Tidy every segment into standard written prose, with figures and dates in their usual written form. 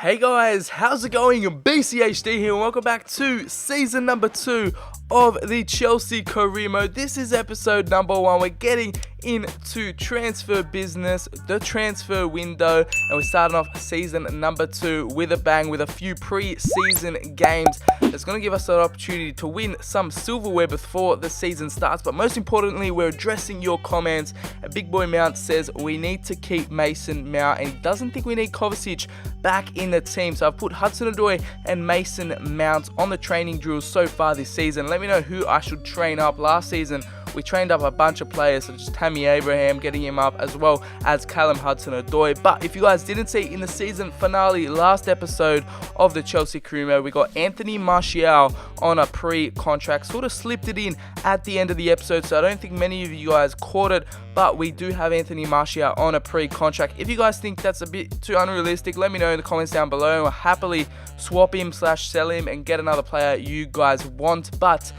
Hey guys, how's it going? BCHD here and welcome back to season number 2 of the Chelsea career mode. This is episode number 1. We're getting into transfer business, the transfer window, and we're starting off season number 2 with a bang, with a few pre-season games. It's going to give us an opportunity to win some silverware before the season starts, but most importantly, we're addressing your comments. Big Boy Mount says we need to keep Mason Mount, and he doesn't think we need Kovacic back in the team. So I've put Hudson-Odoi and Mason Mount on the training drills so far this season. Let me know who I should train up. Last season, we trained up a bunch of players such as Tammy Abraham, getting him up, as well as Callum Hudson-Odoi. But if you guys didn't see in the season finale, last episode of the Chelsea career mode, we got Anthony Martial on a pre-contract. Sort of slipped it in at the end of the episode, so I don't think many of you guys caught it. But we do have Anthony Martial on a pre-contract. If you guys think that's a bit too unrealistic, let me know in the comments down below, and we'll happily swap him / sell him and get another player you guys want. But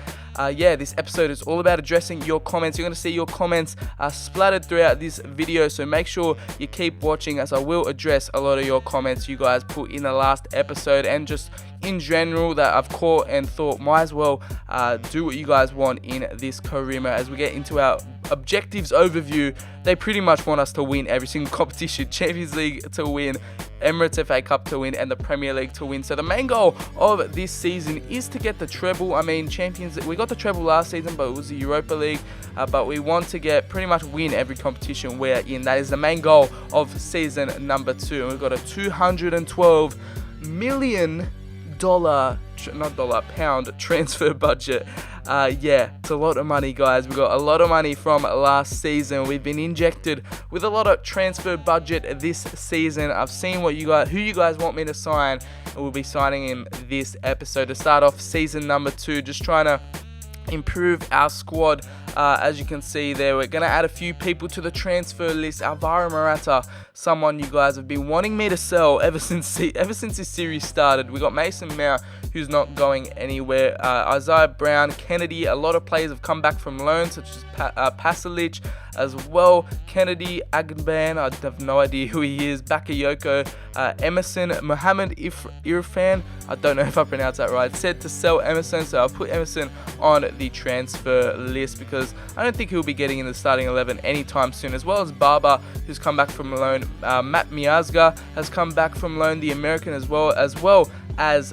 yeah, this episode is all about addressing your comments. You're going to see your comments splattered throughout this video, so make sure you keep watching, as I will address a lot of your comments you guys put in the last episode, and just in general that I've caught and thought might as well do what you guys want in this career mode. As we get into our objectives overview, they pretty much want us to win every single competition: Champions League to win, Emirates FA Cup to win, and the Premier League to win. So the main goal of this season is to get the treble. I mean, we got the treble last season, but it was the Europa League. But we want to get pretty much win every competition we're in. That is the main goal of season number 2. And we've got a $212 million pound transfer budget. Yeah, it's a lot of money, guys. We got a lot of money from last season. We've been injected with a lot of transfer budget this season. I've seen who you guys want me to sign, and we'll be signing in this episode to start off season number 2. Just trying to improve our squad. As you can see there, we're going to add a few people to the transfer list. Alvaro Morata, someone you guys have been wanting me to sell ever since this series started. We got Mason Mount, who's not going anywhere. Isaiah Brown, Kennedy, a lot of players have come back from loan, such as Pasalic as well. Kennedy, Agban, I have no idea who he is. Bakayoko, Emerson, Mohamed Irfan, I don't know if I pronounced that right, said to sell Emerson, so I'll put Emerson on the transfer list because I don't think he'll be getting in the starting 11 anytime soon, as well as Barber, who's come back from loan. Matt Miazga has come back from loan, the American, as well as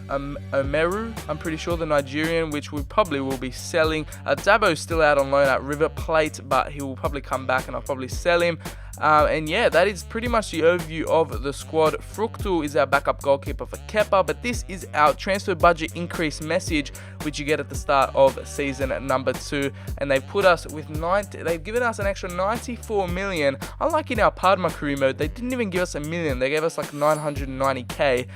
Omeru, I'm pretty sure, the Nigerian, which we probably will be selling. Dabo's still out on loan at River Plate, but he will probably come back and I'll probably sell him. And yeah, that is pretty much the overview of the squad. Fructu is our backup goalkeeper for Kepa, but this is our transfer budget increase message, which you get at the start of season number 2. And they've put us with they've given us an extra 94 million. Unlike in our Parma career mode, they didn't even give us $1 million. They gave us like 990k.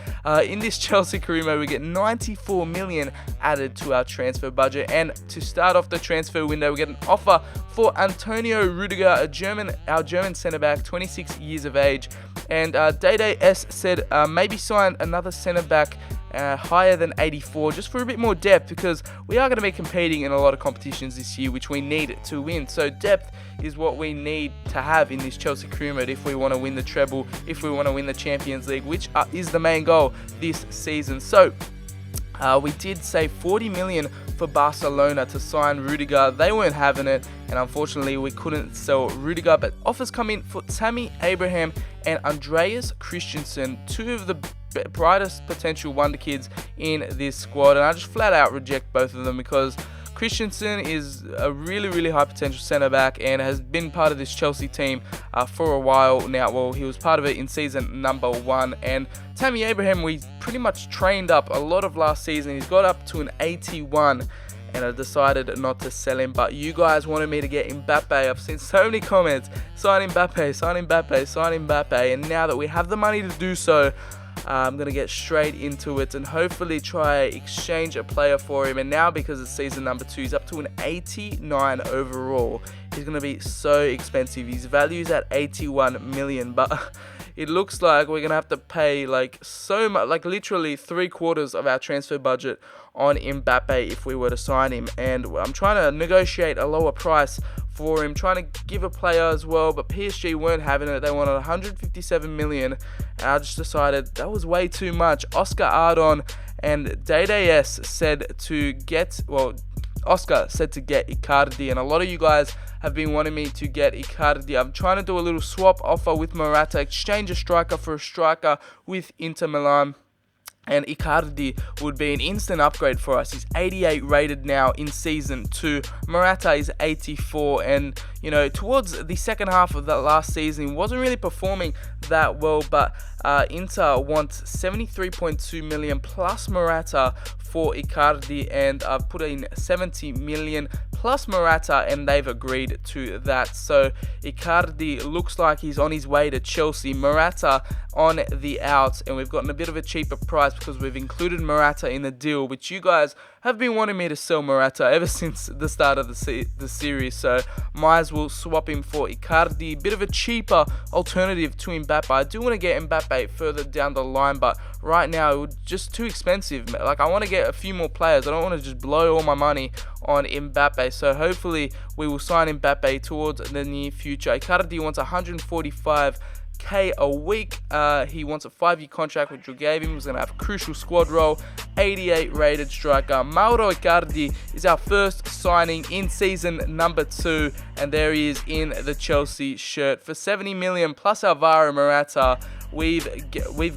In this Chelsea career mode, we get 94 million added to our transfer budget. And to start off the transfer window, we get an offer for Antonio Rudiger, our German centre-back, 26 years of age. And Dede S said maybe sign another centre-back higher than 84, just for a bit more depth, because we are going to be competing in a lot of competitions this year, which we need to win. So depth is what we need to have in this Chelsea career mode if we want to win the treble, if we want to win the Champions League, which is the main goal this season. So we did say 40 million for Barcelona to sign Rudiger. They weren't having it, and unfortunately we couldn't sell Rudiger, but offers come in for Tammy Abraham and Andreas Christensen, 2 of the brightest potential wonder kids in this squad. And I just flat out reject both of them, because Christensen is a really high potential centre back and has been part of this Chelsea team for a while now. Well, he was part of it in season number 1. And Tammy Abraham, we pretty much trained up a lot of last season. He's got up to an 81, and I decided not to sell him. But you guys wanted me to get Mbappe. I've seen so many comments: sign Mbappe, sign Mbappe, sign Mbappe. And now that we have the money to do so, I'm going to get straight into it and hopefully try exchange a player for him. And now, because it's season number 2, he's up to an 89 overall. He's going to be so expensive. His value is at 81 million, but it looks like we're gonna have to pay like so much, like literally 3/4 of our transfer budget on Mbappe if we were to sign him. And I'm trying to negotiate a lower price for him, trying to give a player as well, but PSG weren't having it. They wanted 157 million, and I just decided that was way too much. Oscar Ardon and Dede said to get, well, Oscar said to get Icardi, and a lot of you guys have been wanting me to get Icardi. I'm trying to do a little swap offer with Morata, exchange a striker for a striker with Inter Milan. And Icardi would be an instant upgrade for us. He's 88 rated now in Season 2. Morata is 84. And, you know, towards the second half of that last season, he wasn't really performing that well. But Inter wants 73.2 million plus Morata for Icardi. And I've put in 70 million plus Morata, and they've agreed to that. So Icardi looks like he's on his way to Chelsea. Morata on the out, and we've gotten a bit of a cheaper price because we've included Morata in the deal, which you guys have been wanting me to sell Morata ever since the start of the series. So might as well swap him for Icardi. Bit of a cheaper alternative to Mbappe. I do want to get Mbappe further down the line, but right now it's just too expensive. Like, I want to get a few more players. I don't want to just blow all my money on Mbappe. So hopefully we will sign Mbappe towards the near future. Icardi wants 145k a week. He wants a 5-year contract, which we gave him. He's going to have a crucial squad role. 88 rated striker. Mauro Icardi is our first signing in season number 2, and there he is in the Chelsea shirt for 70 million plus Alvaro Morata. We've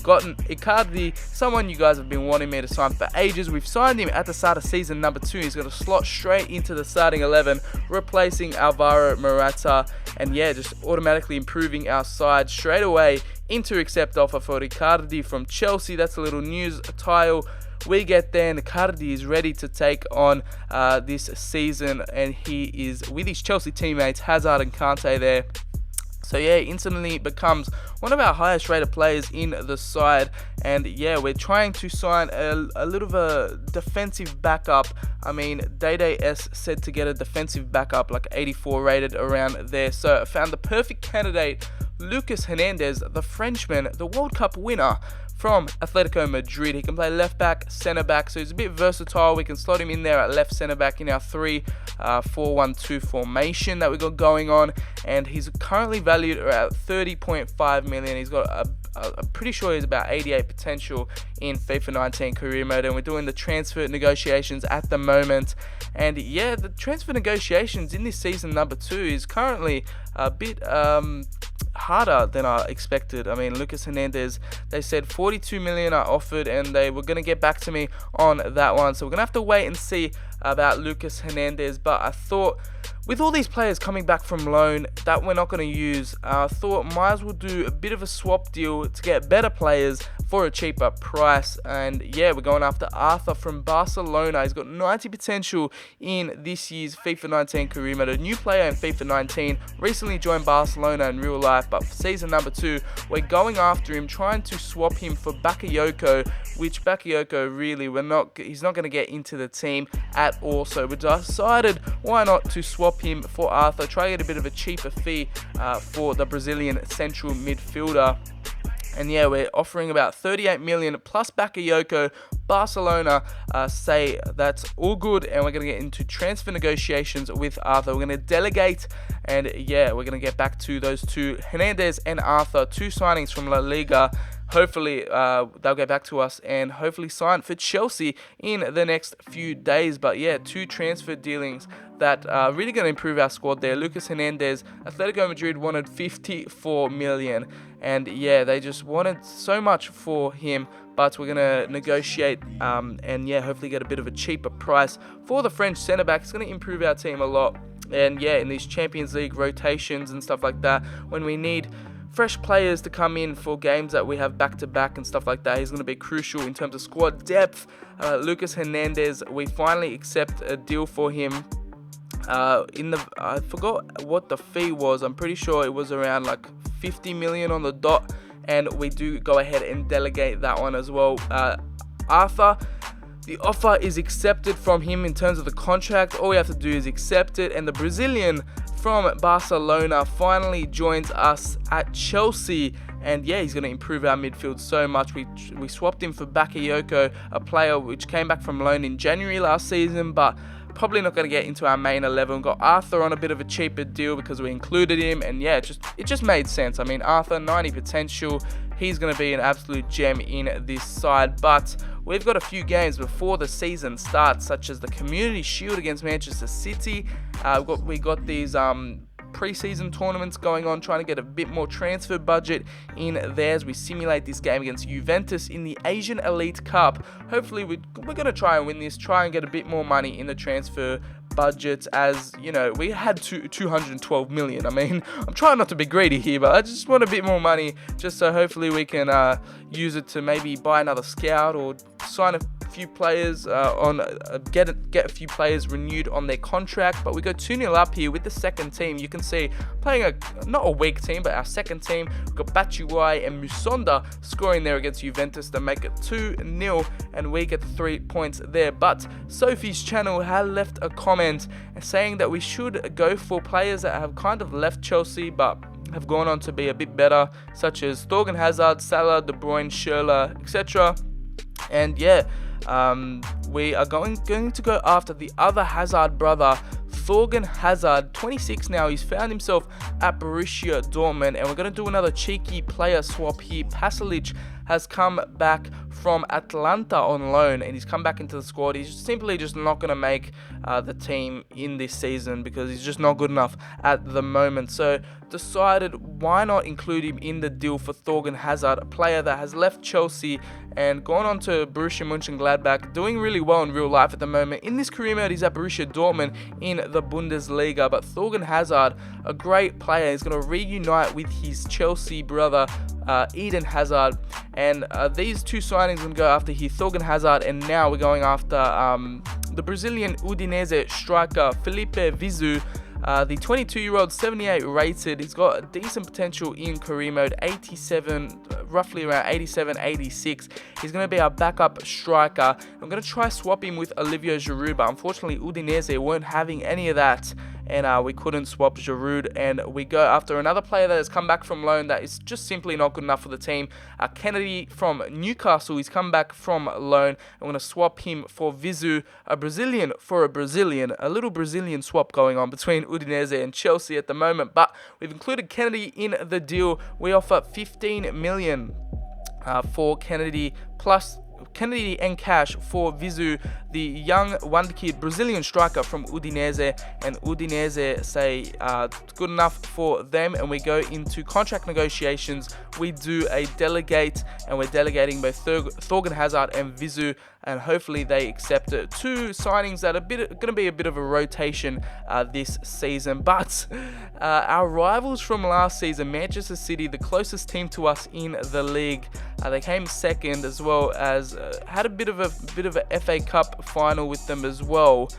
gotten Icardi, someone you guys have been wanting me to sign for ages. We've signed him at the start of season number 2. He's going to slot straight into the starting 11, replacing Alvaro Morata, and yeah, just automatically improving our side straight away into accept offer for Icardi from Chelsea. That's a little news tile we get there, and Icardi is ready to take on this season, and he is with his Chelsea teammates Hazard and Kante there. So yeah, instantly becomes one of our highest rated players in the side. And yeah, we're trying to sign a little of a defensive backup. I mean, Dede said to get a defensive backup, like 84 rated around there. So I found the perfect candidate, Lucas Hernandez, the Frenchman, the World Cup winner from Atletico Madrid. He can play left back, centre back, so he's a bit versatile. We can slot him in there at left centre back in our 3-4-1-2 formation that we got going on, and he's currently valued at 30.5 million. He's got I'm pretty sure he's about 88 potential in FIFA 19 career mode, and we're doing the transfer negotiations at the moment. And yeah, the transfer negotiations in this season number 2 is currently a bit harder than I expected. I mean, Lucas Hernandez, they said 42 million are offered, and they were going to get back to me on that one. So we're going to have to wait and see about Lucas Hernandez. But I thought, with all these players coming back from loan that we're not going to use, I thought might as well do a bit of a swap deal to get better players for a cheaper price. And yeah, we're going after Arthur from Barcelona. He's got 90 potential in this year's FIFA 19 career mode. A new player in FIFA 19, recently joined Barcelona in real life, but for season number 2, we're going after him, trying to swap him for Bakayoko, which Bakayoko really, he's not going to get into the team at all. So we decided, why not to swap him for Arthur, try to get a bit of a cheaper fee for the Brazilian central midfielder. And yeah, we're offering about 38 million plus Bakayoko. Barcelona say that's all good, and we're going to get into transfer negotiations with Arthur. We're going to delegate, and yeah, we're going to get back to those two, Hernandez and Arthur, 2 signings from La Liga. Hopefully they'll get back to us and hopefully sign for Chelsea in the next few days. But yeah, 2 transfer dealings that are really going to improve our squad there. Lucas Hernandez, Atletico Madrid wanted 54 million. And yeah, they just wanted so much for him. But we're going to negotiate and yeah, hopefully get a bit of a cheaper price for the French centre-back. It's going to improve our team a lot. And yeah, in these Champions League rotations and stuff like that, when we need fresh players to come in for games that we have back-to-back and stuff like that, he's going to be crucial in terms of squad depth. Lucas Hernandez, we finally accept a deal for him. I forgot what the fee was. I'm pretty sure it was around like 50 million on the dot, and we do go ahead and delegate that one as well. Arthur, the offer is accepted from him in terms of the contract. All we have to do is accept it, and the Brazilian from Barcelona finally joins us at Chelsea. and yeah, he's going to improve our midfield so much. We swapped him for Bakayoko, a player which came back from loan in January last season, but probably not going to get into our main 11. Got Arthur on a bit of a cheaper deal because we included him, and yeah, it just made sense. I mean, Arthur, 90 potential. He's going to be an absolute gem in this side, but we've got a few games before the season starts, such as the Community Shield against Manchester City. We got these pre-season tournaments going on, trying to get a bit more transfer budget in there as we simulate this game against Juventus in the Asian Elite Cup. Hopefully we're going to try and win this, try and get a bit more money in the transfer budget, as you know, we had 212 million. I mean, I'm trying not to be greedy here, but I just want a bit more money, just so hopefully we can use it to maybe buy another scout or sign a few players get a few players renewed on their contract. But we go 2-0 up here with the second team. You can see playing not a weak team, but our second team. We've got Batshuayi and Musonda scoring there against Juventus to make it 2-0, and we get the 3 points there. But Sophie's channel had left a comment saying that we should go for players that have kind of left Chelsea but have gone on to be a bit better, such as Thorgan Hazard, Salah, De Bruyne, Schürrle, etc. And yeah, we are going to go after the other Hazard brother, Thorgan Hazard, 26 now. He's found himself at Borussia Dortmund, and we're going to do another cheeky player swap here. Pasalic has come back from Atlanta on loan, and he's come back into the squad. He's simply just not going to make the team in this season because he's just not good enough at the moment. So decided why not include him in the deal for Thorgan Hazard, a player that has left Chelsea and gone on to Borussia Mönchengladbach, doing really well in real life at the moment. In this career mode, he's at Borussia Dortmund in the Bundesliga, but Thorgan Hazard, a great player, is going to reunite with his Chelsea brother, Eden Hazard, and these two signings are going to go after here, Thorgan Hazard, and now we're going after the Brazilian Udinese striker Felipe Vizu. The 22-year-old, 78 rated. He's got a decent potential in career mode, 87, roughly around 87, 86. He's going to be our backup striker. I'm going to try swap him with Olivier Giroud, but unfortunately Udinese weren't having any of that, and we couldn't swap Giroud, and we go after another player that has come back from loan that is just simply not good enough for the team. Kennedy from Newcastle, he's come back from loan. I'm going to swap him for Vizu, a Brazilian for a Brazilian, a little Brazilian swap going on between Udinese and Chelsea at the moment, but we've included Kennedy in the deal. We offer 15 million for Kennedy, plus Kennedy and cash for Vizu, the young wonderkid Brazilian striker from Udinese, and Udinese say good enough for them, and we go into contract negotiations. We do a delegate, and we're delegating both Thorgan Hazard and Vizu, and hopefully they accept it. Two signings that are going to be a bit of a rotation this season, but our rivals from last season, Manchester City, the closest team to us in the league, they came second, as well as had a bit of a FA Cup final with them as well.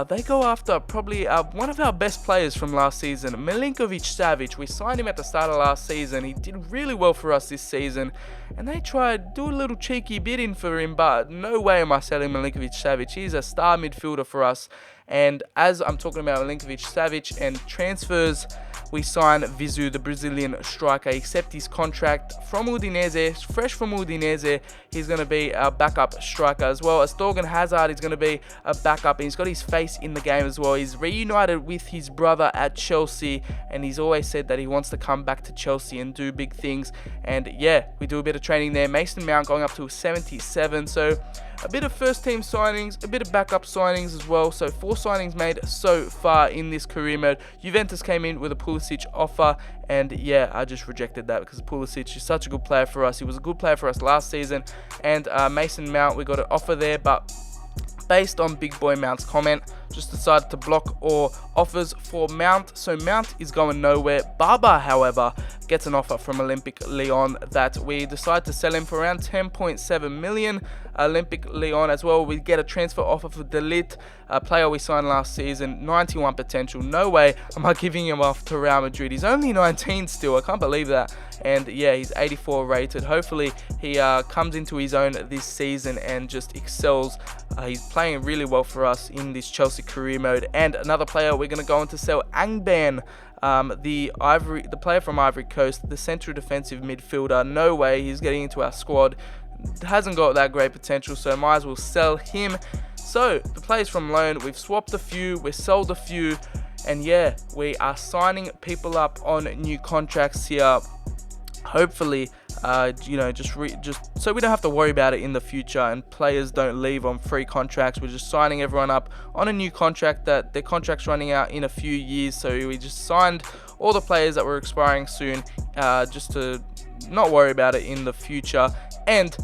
They go after probably one of our best players from last season, Milinkovic-Savic. We signed him at the start of last season. He did really well for us this season, and they tried do a little cheeky bid in for him, but no way am I selling Milinkovic-Savic. He's a star midfielder for us. And as I'm talking about Milinkovic-Savic and transfers, we sign Vizu, the Brazilian striker. Accept his contract from Udinese, fresh from Udinese. He's going to be our backup striker, as well as Thorgan Hazard is going to be a backup, and he's got his face in the game as well. He's reunited with his brother at Chelsea, and he's always said that he wants to come back to Chelsea and do big things. And yeah, we do a bit of training there. Mason Mount going up to 77, so a bit of first team signings, a bit of backup signings as well. So 4 signings made so far in this career mode. Juventus came in with a Pulisic offer, and yeah, I just rejected that because Pulisic is such a good player for us. He was a good player for us last season. And Mason Mount, we got an offer there, but based on Big Boy Mount's comment, just decided to block all offers for Mount. So Mount is going nowhere. Baba, however, gets an offer from Olympique Lyon that we decide to sell him for around 10.7 million. Olympique Lyon as well, we get a transfer offer for Delite, a player we signed last season, 91 potential. No way am I giving him off to Real Madrid. He's only 19 still, I can't believe that. And yeah, he's 84 rated. Hopefully he comes into his own this season and just excels He's playing really well for us in this Chelsea career mode. And another player we're going to go on to sell, Angban, the player from Ivory Coast, the central defensive midfielder. No way he's getting into our squad. Hasn't got that great potential, so might as well sell him. So the players from loan, we've swapped a few, we've sold a few, and yeah, we are signing people up on new contracts here. Hopefully, just so we don't have to worry about it in the future, and players don't leave on free contracts. We're just signing everyone up on a new contract that their contract's running out in a few years. So we just signed all the players that were expiring soon, just to not worry about it in the future. And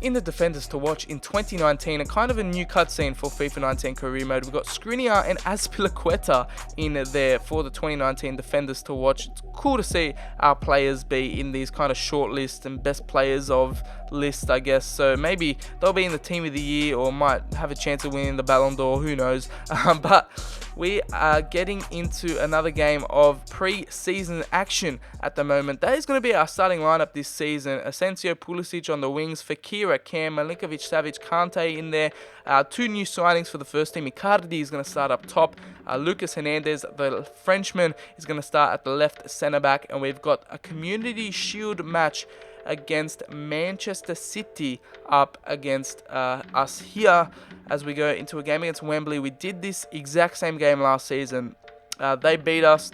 in the defenders to watch in 2019, a kind of a new cutscene for FIFA 19 career mode. We've got Skriniar and Azpilicueta in there for the 2019 defenders to watch. It's cool to see our players be in these kind of short lists and best players of list, I guess. So maybe they'll be in the team of the year or might have a chance of winning the Ballon d'Or, who knows. But we are getting into another game of pre-season action at the moment. That is going to be our starting lineup this season. Asensio, Pulisic on the wings, Fekir, Cam, Milinkovic, Savic, Kante in there. Two new signings for the first team. Icardi is going to start up top. Lucas Hernandez, the Frenchman, is going to start at the left centre-back. And we've got a Community Shield match against Manchester City up against us here as we go into a game against Wembley. We did this exact same game last season. They beat us,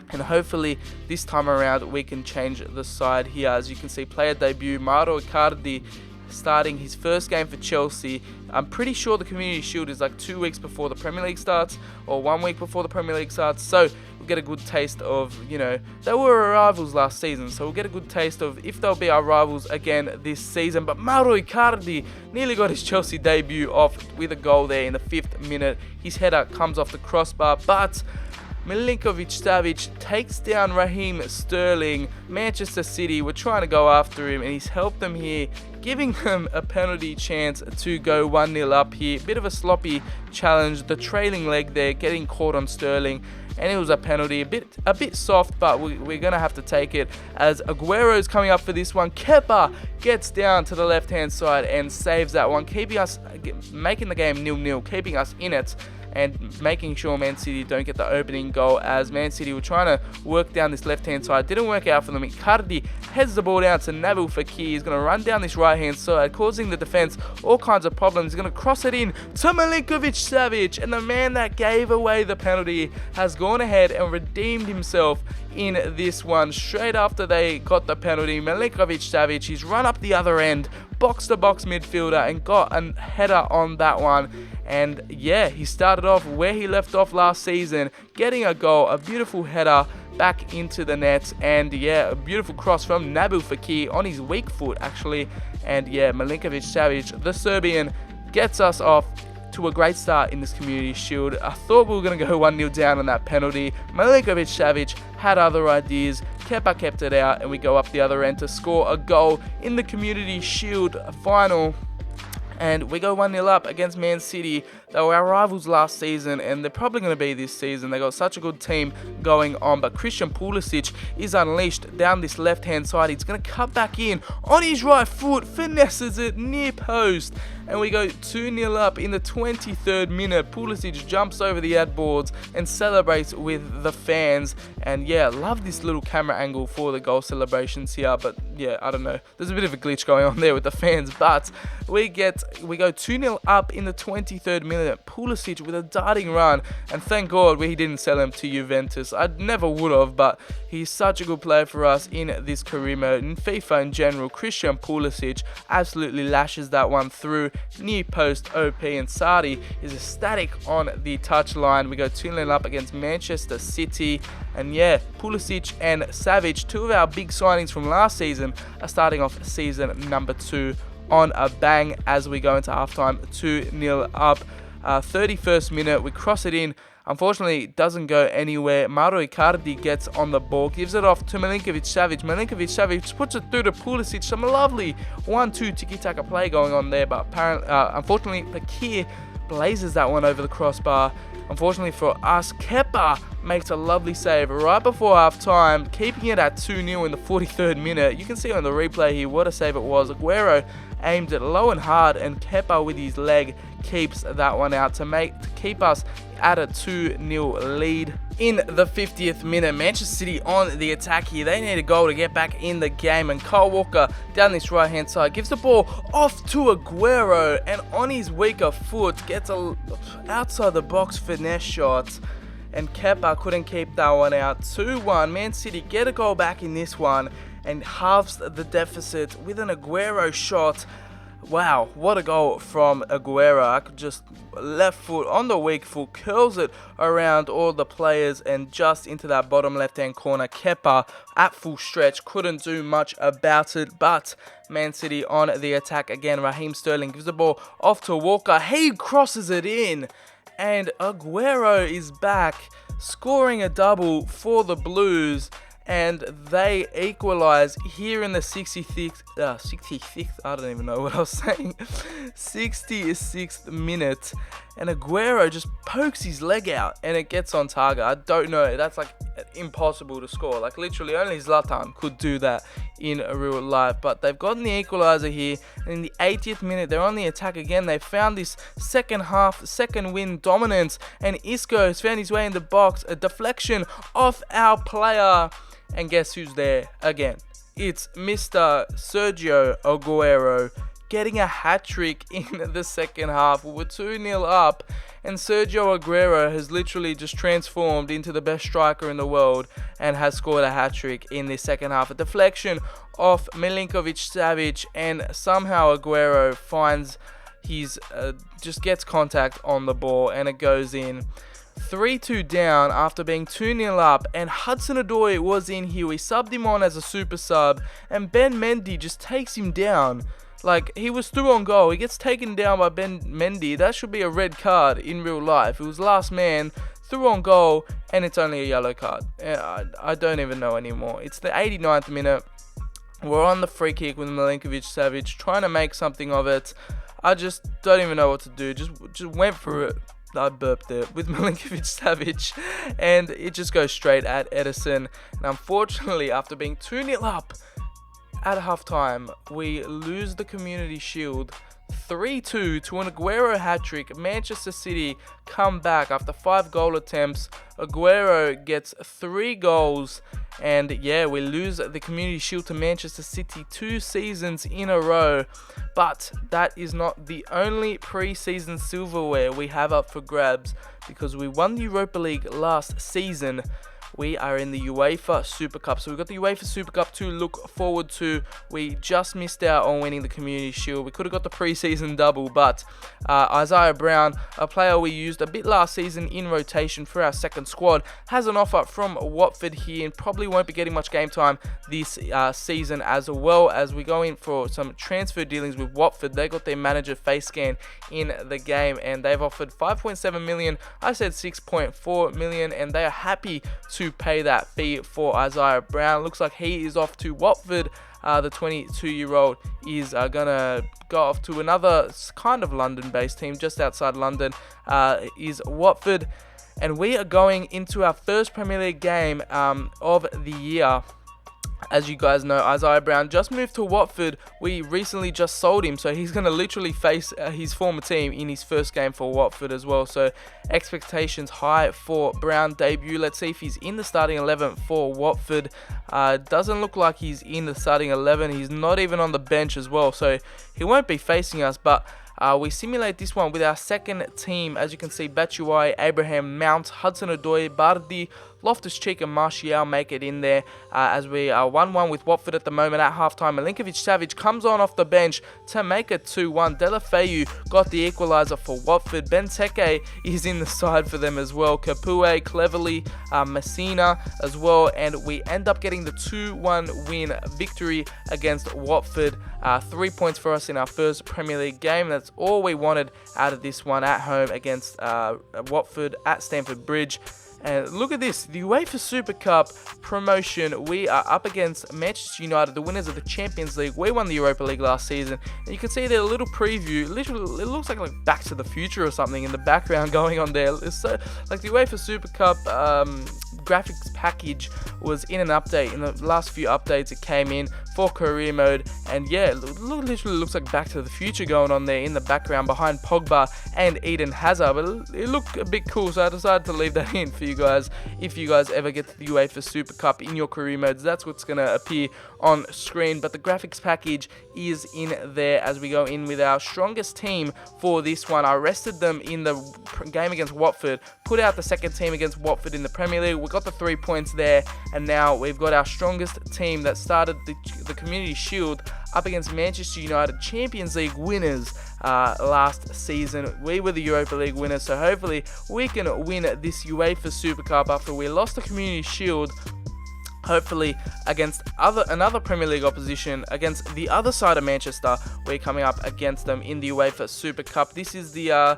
and hopefully this time around we can change the side here. As you can see, player debut, Mauro Icardi starting his first game for Chelsea. I'm pretty sure the Community Shield is like 2 weeks before the Premier League starts, or 1 week before the Premier League starts. So we'll get a good taste of, they were our rivals last season, so we'll get a good taste of if they'll be our rivals again this season. But Mauro Icardi nearly got his Chelsea debut off with a goal there in the 5th minute. His header comes off the crossbar, but Milinkovic-Savic takes down Raheem Sterling. Manchester City were trying to go after him, and he's helped them here, giving them a penalty chance to go 1-0 up here. Bit of a sloppy challenge, the trailing leg there getting caught on Sterling, and it was a penalty. A bit soft, but we're going to have to take it, as Aguero's coming up for this one. Kepa gets down to the left-hand side and saves that one, making the game 0-0, keeping us in it, and making sure Man City don't get the opening goal, as Man City were trying to work down this left-hand side. Didn't work out for them. Icardi heads the ball down to Nabil Fekir. He's going to run down this right-hand side, causing the defense all kinds of problems. He's going to cross it in to Milinkovic-Savic, and the man that gave away the penalty has gone ahead and redeemed himself in this one. Straight after they got the penalty, Milinkovic-Savic, he's run up the other end, box-to-box midfielder, and got a header on that one. And yeah, he started off where he left off last season, getting a goal, a beautiful header back into the net, and yeah, a beautiful cross from Nabil Fekir on his weak foot actually. And yeah, Milinkovic-Savic, the Serbian, gets us off to a great start in this Community Shield. I thought we were going to go 1-0 down on that penalty. Milinkovic-Savic had other ideas. Kepa kept it out, and we go up the other end to score a goal in the Community Shield final. And we go 1-0 up against Man City. They were our rivals last season, and they're probably going to be this season. They got such a good team going on. But Christian Pulisic is unleashed down this left-hand side. He's going to cut back in on his right foot, finesses it near post, and we go 2-0 up in the 23rd minute. Pulisic jumps over the ad boards and celebrates with the fans. And yeah, love this little camera angle for the goal celebrations here. But yeah, I don't know. There's a bit of a glitch going on there with the fans. But we go 2-0 up in the 23rd minute. Pulisic with a darting run, and thank God we didn't sell him to Juventus. I never would have, but he's such a good player for us in this career mode. In FIFA in general, Christian Pulisic absolutely lashes that one through near post OP, and Sardi is ecstatic on the touchline. We go 2-0 up against Manchester City, and yeah, Pulisic and Savic, two of our big signings from last season, are starting off season number 2 on a bang as we go into halftime. 2-0 up. 31st minute, we cross it in. Unfortunately, it doesn't go anywhere. Mauro Icardi gets on the ball, gives it off to Milinkovic-Savic. Milinkovic-Savic puts it through to Pulisic. Some lovely 1-2 tiki-taka play going on there, but apparently, unfortunately, Fekir blazes that one over the crossbar. Unfortunately for us, Kepa makes a lovely save right before half-time, keeping it at 2-0 in the 43rd minute. You can see on the replay here what a save it was. Aguero aimed it low and hard, and Kepa with his leg keeps that one out to keep us at a 2-0 lead. In the 50th minute, Manchester City on the attack here. They need a goal to get back in the game, and Kyle Walker down this right hand side gives the ball off to Aguero, and on his weaker foot gets a outside the box finesse shot, and Kepa couldn't keep that one out. 2-1. Man City get a goal back in this one and halves the deficit with an Aguero shot. Wow, what a goal from Aguero. I could just left foot on the weak foot, curls it around all the players and just into that bottom left hand corner. Kepa at full stretch, couldn't do much about it, but Man City on the attack again. Raheem Sterling gives the ball off to Walker. He crosses it in, and Aguero is back, scoring a double for the Blues. And they equalize here in the 66th, I don't even know what I was saying, 66th minute, and Aguero just pokes his leg out and it gets on target. I don't know, that's like impossible to score. Like literally only Zlatan could do that in real life, but they've gotten the equalizer here. And in the 80th minute, they're on the attack again. They found this second win dominance, and Isco has found his way in the box, a deflection off our player. And guess who's there again? It's Mr. Sergio Aguero getting a hat-trick in the second half. We were 2-0 up, and Sergio Aguero has literally just transformed into the best striker in the world and has scored a hat-trick in the second half. A deflection off Milinkovic-Savic, and somehow Aguero finds just gets contact on the ball and it goes in. 3-2 down after being 2-0 up, and Hudson-Odoi was in here. We subbed him on as a super sub, and Ben Mendy just takes him down. Like, he was through on goal. He gets taken down by Ben Mendy. That should be a red card in real life. It was last man, through on goal, and it's only a yellow card. I don't even know anymore. It's the 89th minute. We're on the free kick with Milinkovic-Savic, trying to make something of it. I just don't even know what to do. Just went for it. I burped there with Milinkovic-Savic, and it just goes straight at Edison. And unfortunately, after being 2-0 up at halftime, we lose the Community Shield 3-2 to an Aguero hat-trick. Manchester City come back after 5 goal attempts. Aguero gets 3 goals, and yeah, we lose the Community Shield to Manchester City 2 seasons in a row. But that is not the only pre-season silverware we have up for grabs, because we won the Europa League last season. We are in the Uefa Super Cup. So we've got the Uefa Super Cup to look forward to. We just missed out on winning the Community Shield. We could have got the pre-season double, but Isaiah Brown, a player we used a bit last season in rotation for our second squad, has an offer from Watford here and probably won't be getting much game time this season, as well as we go in for some transfer dealings with Watford. They got their manager face scan in the game, and they've offered 5.7 million. I said 6.4 million, and they are happy to pay that fee for Isaiah Brown. Looks like he is off to Watford. The 22-year-old is going to go off to another kind of London-based team just outside London, is Watford. And we are going into our first Premier League game of the year. As you guys know, Isaiah Brown just moved to Watford. We recently just sold him, so he's going to literally face his former team in his first game for Watford as well. So expectations high for Brown debut. Let's see if he's in the starting 11 for Watford. Doesn't look like he's in the starting 11. He's not even on the bench as well, so he won't be facing us. But we simulate this one with our second team. As you can see, Batshuayi, Abraham, Mount, Hudson-Odoi, Bardi, Loftus-Cheek and Martial make it in there, as we are 1-1 with Watford at the moment at halftime. Milinkovic-Savic comes on off the bench to make it 2-1. Deulofeu got the equaliser for Watford. Benteke is in the side for them as well. Capoue, Cleverly, Messina as well, and we end up getting the 2-1 win victory against Watford. 3 points for us in our first Premier League game. That's all we wanted out of this one at home against Watford at Stamford Bridge. And look at this, the UEFA Super Cup promotion. We are up against Manchester United, the winners of the Champions League. We won the Europa League last season. And you can see there a little preview. Literally, it looks like Back to the Future or something in the background going on there. It's so, like the UEFA Super Cup graphics package was in an update. In the last few updates it came in for career mode, and yeah, it literally looks like Back to the Future going on there in the background behind Pogba and Eden Hazard, but it looked a bit cool, so I decided to leave that in for you guys. If you guys ever get to the UEFA Super Cup in your career modes, that's what's going to appear on screen. But the graphics package is in there as we go in with our strongest team for this one. I rested them in the game against Watford, put out the second team against Watford in the Premier League. We got the 3 points there, and now we've got our strongest team that started the Community Shield up against Manchester United, Champions League winners last season. We were the Europa League winners, so hopefully we can win this UEFA Super Cup after we lost the Community Shield. Hopefully against another Premier League opposition, against the other side of Manchester, we're coming up against them in the UEFA Super Cup. This is the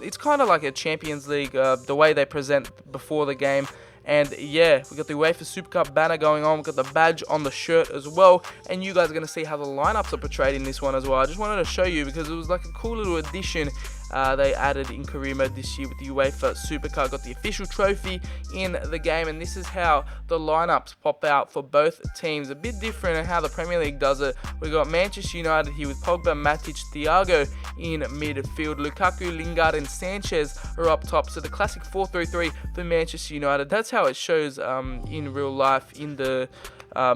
it's kind of like a Champions League, the way they present before the game. And yeah, we got the UEFA Super Cup banner going on. We got the badge on the shirt as well. And you guys are going to see how the lineups are portrayed in this one as well. I just wanted to show you because it was like a cool little addition they added in career mode this year with the UEFA Super Cup. Got the official trophy in the game, and this is how the lineups pop out for both teams. A bit different in how the Premier League does it. We got Manchester United here with Pogba, Matic, Thiago in midfield. Lukaku, Lingard, and Sanchez are up top. So the classic 4-3-3 for Manchester United. That's how it shows in real life in the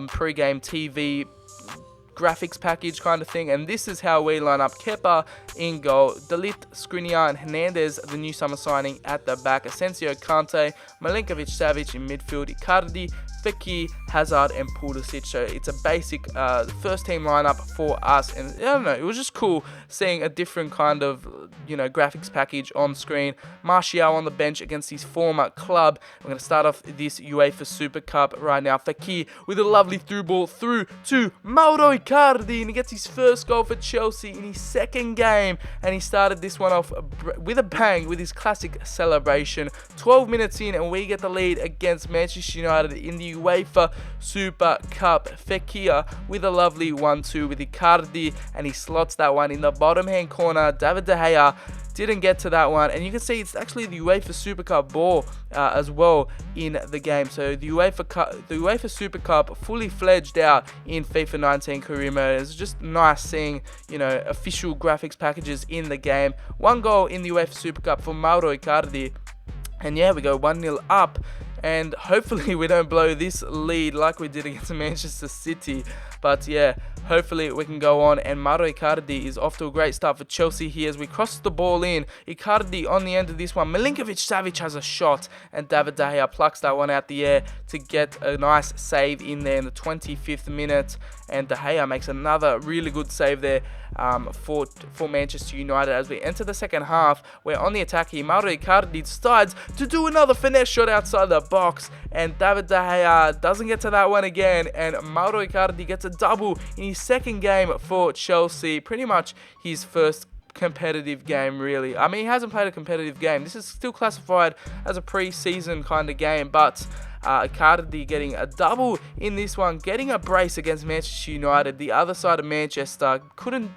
pre-game TV graphics package kind of thing. And this is how we line up: Kepa in goal, Dalit, Skriniar, and Hernandez, the new summer signing, at the back, Asensio, Kante, Milinkovic, Savic in midfield, Icardi, Fekir, Hazard, and Pulisic. So it's a basic first team lineup for us, and I don't know, it was just cool seeing a different kind of graphics package on screen. Martial on the bench against his former club. We're going to start off this UEFA Super Cup right now. Fekir with a lovely through ball through to Mauro Icardi, and he gets his first goal for Chelsea in his second game, and he started this one off with a bang with his classic celebration. 12 minutes in, and we get the lead against Manchester United in the UEFA Super Cup. Fekir with a lovely 1-2 with Icardi, and he slots that one in the bottom hand corner. David De Gea didn't get to that one, and you can see it's actually the UEFA Super Cup ball as well in the game. So the UEFA Super Cup fully fledged out in FIFA 19 career mode. It's just nice seeing official graphics packages in the game. One goal in the UEFA Super Cup for Mauro Icardi, and yeah, we go 1-0 up. And hopefully we don't blow this lead like we did against Manchester City. But yeah, hopefully we can go on. And Mauro Icardi is off to a great start for Chelsea here as we cross the ball in. Icardi on the end of this one. Milinkovic Savic has a shot, and David De Gea plucks that one out the air to get a nice save in there in the 25th minute. And De Gea makes another really good save there for Manchester United. As we enter the second half, we're on the attack here. Mauro Icardi decides to do another finesse shot outside the box, and David De Gea doesn't get to that one again, and Mauro Icardi gets a double in his second game for Chelsea. Pretty much his first competitive game, really. I mean, he hasn't played a competitive game. This is still classified as a pre-season kind of game, but Icardi getting a double in this one, getting a brace against Manchester United. The other side of Manchester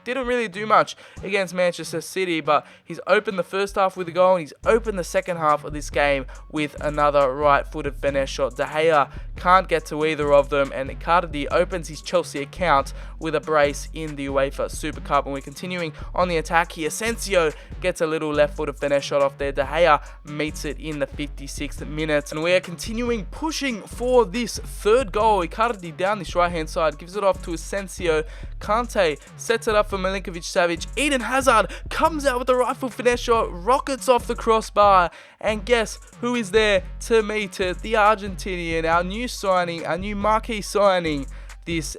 didn't really do much against Manchester City, but he's opened the first half with a goal, and he's opened the second half of this game with another right-footed finesse shot. De Gea can't get to either of them, and Icardi opens his Chelsea account with a brace in the UEFA Super Cup. And we're continuing on the attack here. Asensio gets a little left-footed finesse shot off there. De Gea meets it in the 56th minute, and we are continuing pushing for this third goal. Icardi down this right-hand side, gives it off to Asensio. Kante sets it up for Milinkovic Savic. Eden Hazard comes out with a right-foot finesse shot, rockets off the crossbar, and guess who is there to meet it? The Argentinian, our new signing, our new marquee signing this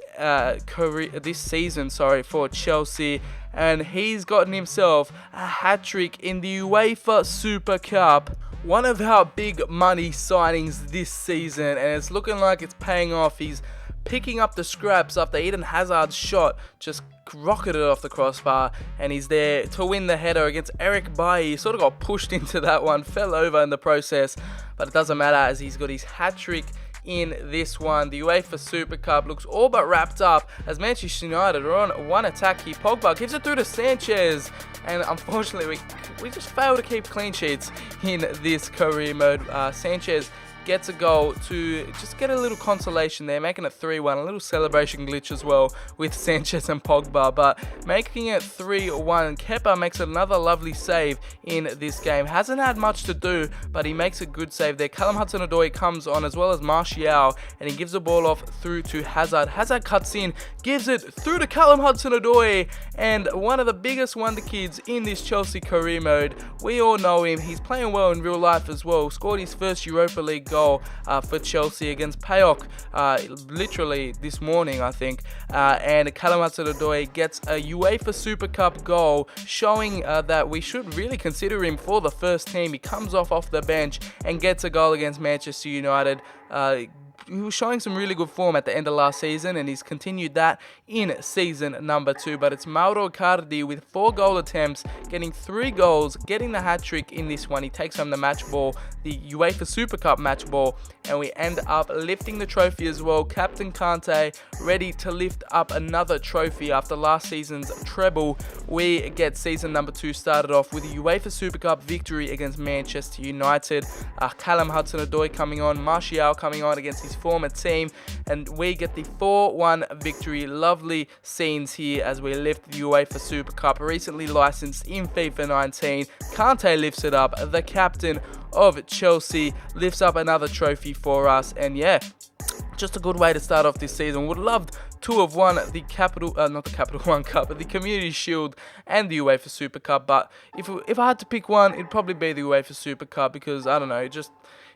season for Chelsea, and he's gotten himself a hat-trick in the UEFA Super Cup. One of our big money signings this season, and it's looking like it's paying off. He's picking up the scraps after Eden Hazard's shot just rocketed off the crossbar, and he's there to win the header against Eric Bailly. He sort of got pushed into that one, fell over in the process, but it doesn't matter as he's got his hat-trick in this one. The UEFA Super Cup looks all but wrapped up as Manchester United are on one attack here. Pogba gives it through to Sanchez, and unfortunately we just fail to keep clean sheets in this career mode. Sanchez gets a goal to just get a little consolation there, making it 3-1. A little celebration glitch as well with Sanchez and Pogba, but making it 3-1. Kepa makes another lovely save in this game. Hasn't had much to do, but he makes a good save there. Callum Hudson-Odoi comes on as well as Martial, and he gives the ball off through to Hazard. Hazard cuts in, gives it through to Callum Hudson-Odoi, and one of the biggest wonder kids in this Chelsea career mode. We all know him. He's playing well in real life as well. Scored his first Europa League goal for Chelsea against PAOK literally this morning, I think. And Callum Hudson-Odoi gets a UEFA Super Cup goal, showing that we should really consider him for the first team. He comes off the bench and gets a goal against Manchester United. He was showing some really good form at the end of last season, and he's continued that in season number 2. But it's Mauro Icardi with 4 goal attempts, getting 3 goals, getting the hat-trick in this one. He takes home the match ball, the UEFA Super Cup match ball, and we end up lifting the trophy as well. Captain Kante ready to lift up another trophy after last season's treble. We get season number 2 started off with a UEFA Super Cup victory against Manchester United. Callum Hudson-Odoi coming on, Martial coming on against his former team, and we get the 4-1 victory. Lovely scenes here as we lift the UEFA Super Cup, recently licensed in FIFA 19. Kante lifts it up. The captain of Chelsea lifts up another trophy for us, and yeah, just a good way to start off this season. Would loved to have won the not the Capital One Cup, but the Community Shield and the UEFA Super Cup. But if I had to pick one, it'd probably be the UEFA Super Cup, because I don't know,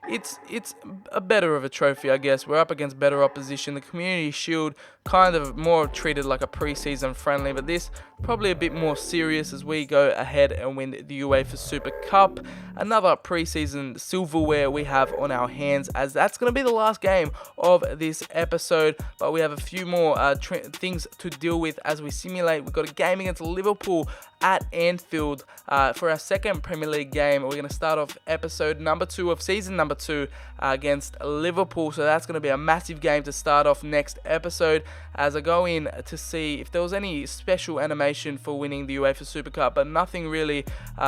it's a better of a trophy, I guess. We're up against better opposition. The Community Shield kind of more treated like a pre-season friendly, but this probably a bit more serious as we go ahead and win the UEFA Super Cup. Another pre-season silverware we have on our hands, as that's going to be the last game of this episode, but we have a few more things to deal with as we simulate. We've got a game against Liverpool at Anfield for our second Premier League game. We're going to start off episode number 2 of season number 2 against Liverpool, so that's going to be a massive game to start off next episode, as I go in to see if there was any special animation for winning the UEFA Super Cup, but nothing really,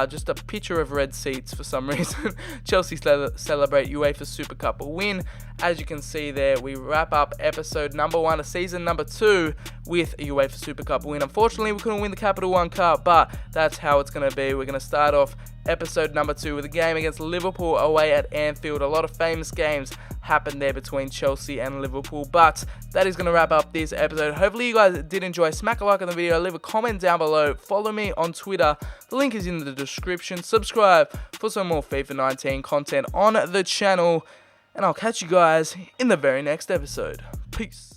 just a picture of red seats for some reason. Chelsea celebrate UEFA Super Cup win. As you can see there, we wrap up episode number 1 of season number 2 with a UEFA Super Cup win. Unfortunately, we couldn't win the Capital One Cup, but that's how it's going to be. We're going to start off episode number 2 with a game against Liverpool away at Anfield. A lot of famous games happened there between Chelsea and Liverpool, but that is going to wrap up this episode. Hopefully you guys did enjoy. Smack a like on the video, leave a comment down below, follow me on Twitter, the link is in the description, subscribe for some more FIFA 19 content on the channel, and I'll catch you guys in the very next episode. Peace.